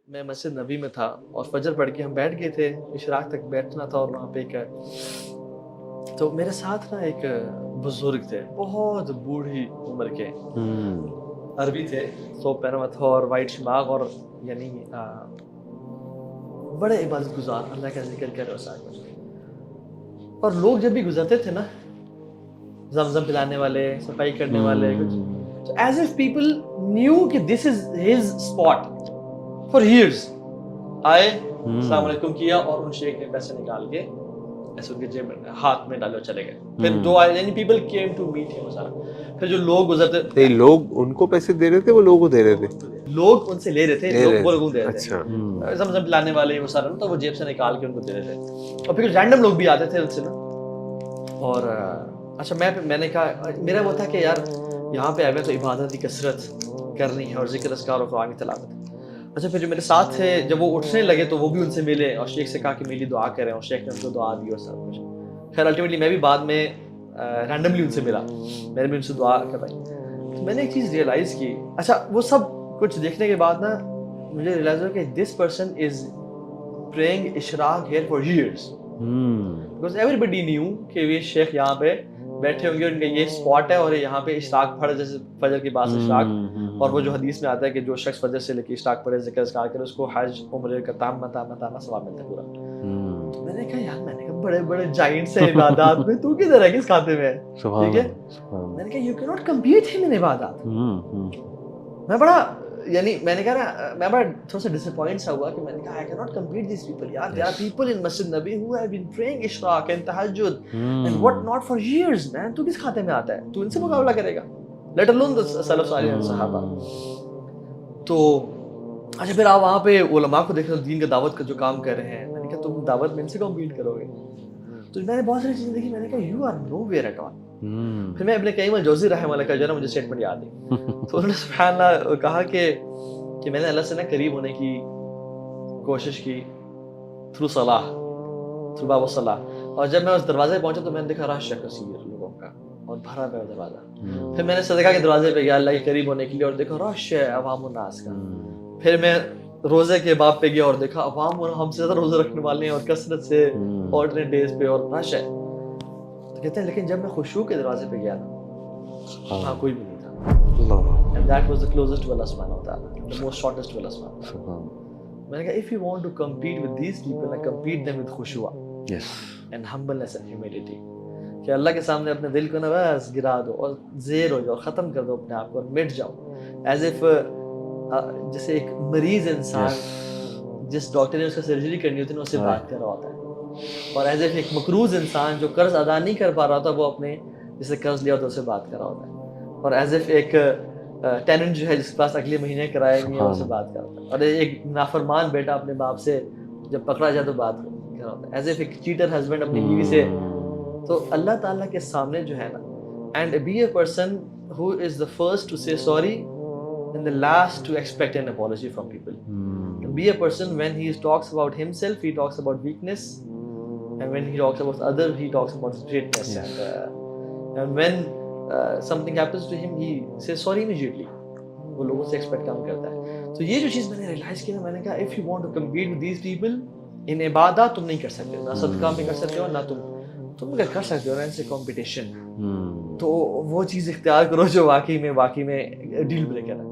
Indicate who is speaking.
Speaker 1: میں مسجد نبی میں تھا اور فجر پڑھ کے ہم بیٹھ گئے تھے, اشراق تک بیٹھنا تھا, اور وہاں پہ تو میرے ساتھ نا ایک بزرگ تھے, بہت بوڑھی عمر کے, عربی تھے, تو پہنا ہوا تھا اور وائٹ شماغ, اور یعنی بڑے عبادت گزار, اللہ کا ذکر کر رہے. اور لوگ جب بھی گزرتے تھے نا, زمزم پلانے والے, صفائی کرنے والے, کچھ ایز اف پیپل نیو کہ this is his spot for years. آئے, السلام علیکم کیا, اور ان شیخ نے پیسے نکال کے ایسے ان کے جیب میں ہاتھ میں ڈالے اور چلے گئے. پھر دو آئے, یعنی پیپل کیم ٹو میٹ ہم سارا. پھر جو لوگ گزرتے تھے,
Speaker 2: لوگ ان کو پیسے دے رہے تھے, وہ لوگوں کو دے رہے تھے,
Speaker 1: لوگ ان سے لے رہے تھے, وہ لوگوں کو دے رہے تھے.
Speaker 2: اچھا,
Speaker 1: زمزم پلانے والے وہ سارا, تو وہ جیب سے نکال کے ان کو دے رہے تھے. اور پھر رینڈم لوگ بھی آتے تھے ان سے نا. اور اچھا میں نے کہا, میرا وہ تھا کہ یار یہاں پہ آئے تو عبادت کی کثرت کرنی ہے اور ذکر اذکار اور قرآن کی تلاوت. اچھا پھر جو میرے ساتھ تھے جب وہ اٹھنے لگے تو وہ بھی ان سے ملے اور شیخ سے کہا کہ میری دعا کریں, اور شیخ نے ان کو دعا دی اور سب کچھ. خیر الٹیمیٹلی میں بھی بعد میں رینڈملی ان سے ملا, میں نے بھی ان سے دعا کرائی. تو میں نے ایک چیز ریئلائز کی, اچھا وہ سب کچھ دیکھنے کے بعد نا مجھے ریئلائز ہوا کہ دس پرسن از پریئنگ اشراق here for years, because every new کہ یہ شیخ یہاں پہ بیٹھے ہوں گے, ان کا یہ اسپاٹ ہے, اور یہاں پہ اشراق پڑھے, جیسے فجر کے بعد اشراق. اور وہ جو حدیث میں آتا ہے کہ جو شخص فجر سے لے کے اشراق پڑھے, ذکر اذکار کرے, اس کو حج عمرے کا تامہ ثواب ملتا ہے پورا. تو میں نے کہا یار, میں نے کہا بڑے بڑے جائنٹس ہیں عبادات میں, تو کدھر ہے, کس کھاتے میں ہے, ٹھیک ہے. میں نے کہا یو کین ناٹ کمپیٹ ہم ان عبادات. میں بڑا یعنی میں نے کہا میں بڑا تھوڑا سا ڈس اپوائنٹ سا ہوا کہ میں نے کہا I cannot compete these people. یار there are people in Masjid Nabi who have been praying Ishraq and Tahajjud and what not for years man. تو کس کھاتے میں آتا ہے, تو ان سے مقابلہ کرے گا, let alone the سلف صالح and صحابہ. تو اچھا پھر آپ وہاں پہ علماء کو دیکھ رہے دین کا دعوت کا جو کام کر رہے ہیں, میں نے کہا تم دعوت میں ان سے کمپیٹ کرو گے. تو میں نے بہت ساری چیزیں دیکھی, میں نے کہا you are nowhere at all. پھر میں ابن قیم الجوزی رحمہ اللہ کا جو ہے نا مجھے اسٹیٹمنٹ یاد ہے, تو انہوں نے سبحان اللہ کہا کہ میں نے اللہ سے نا قریب ہونے کی کوشش کی تھرو صلاح, تھرو باب الصلاح. اور جب میں اس دروازے پہ پہنچا تو میں نے دیکھا رش کثیر لوگوں کا اور بھرا ہوا دروازہ. پھر میں نے صدقہ کے دروازے پہ گیا اللہ کے قریب ہونے کے لیے, اور دیکھا رش ہے عوام الناس کا. پھر میں روزے کے باب پہ گیا اور دیکھا عوام ہم سے زیادہ روزے رکھنے والے ہیں اور کثرت سے آلٹرنیٹ ڈیز پہ, اور رش ہے. تو کہتے ہیں لیکن جب میں خشوع کے دروازے پہ گیا نا, وہاں کوئی بھی نہیں تھا. And that was the closest to Allah subhanahu wa ta'ala, the most shortest to Allah subhanahu wa ta'ala. میں نے کہا if you want to compete with these people, compete them with khushu' and humbleness and humility. کہ اللہ کے سامنے اپنے دل کو نا بس گرا دو اور زیر ہو جاؤ, ختم کر دو اپنے آپ کو اور مٹ جاؤ, ایز اف جیسے ایک مریض انسان جس ڈاکٹر نے اس کا سرجری کرنی ہوتی ہے اس سے بات کر رہا ہوتا ہے, اور ایز اف ایک مقروض انسان جو قرض ادا نہیں کر پا رہا ہوتا وہ اپنے جسے قرض لیا ہوتا ہے اس سے بات کر رہا ہوتا ہے, اور ایز اف ایک ٹیننٹ جو ہے جس کے پاس اگلے مہینے کرایہ نہیں ہے اس سے بات کر رہا ہے, اور ایک نافرمان بیٹا اپنے باپ سے جب پکڑا جائے تو بات کر رہا ہوتا ہے, ایز اف ایک چیٹر ہسبینڈ اپنی بیوی سے. تو اللہ تعالیٰ کے سامنے جو ہے نا, and be a person who is the first to say sorry and the last to expect an apology from people. Be a person when he talks about himself he talks about weakness, and when he talks about other he talks about greatness, and when something happens to him he says sorry immediately. وہ لوگوں سے expect کام کرتا ہے. تو یہ جو چیز میں نے ریئلائز کیا, میں نے کہا if you want to compete with these people in عبادات تم نہیں کر سکتے, نہ صدقہ میں کر سکتے ہو, نہ تم اگر کر سکتے ہو نا ان سے کمپٹیشن, تو وہ چیز اختیار کرو جو واقعی میں ڈیل بریکر ہے.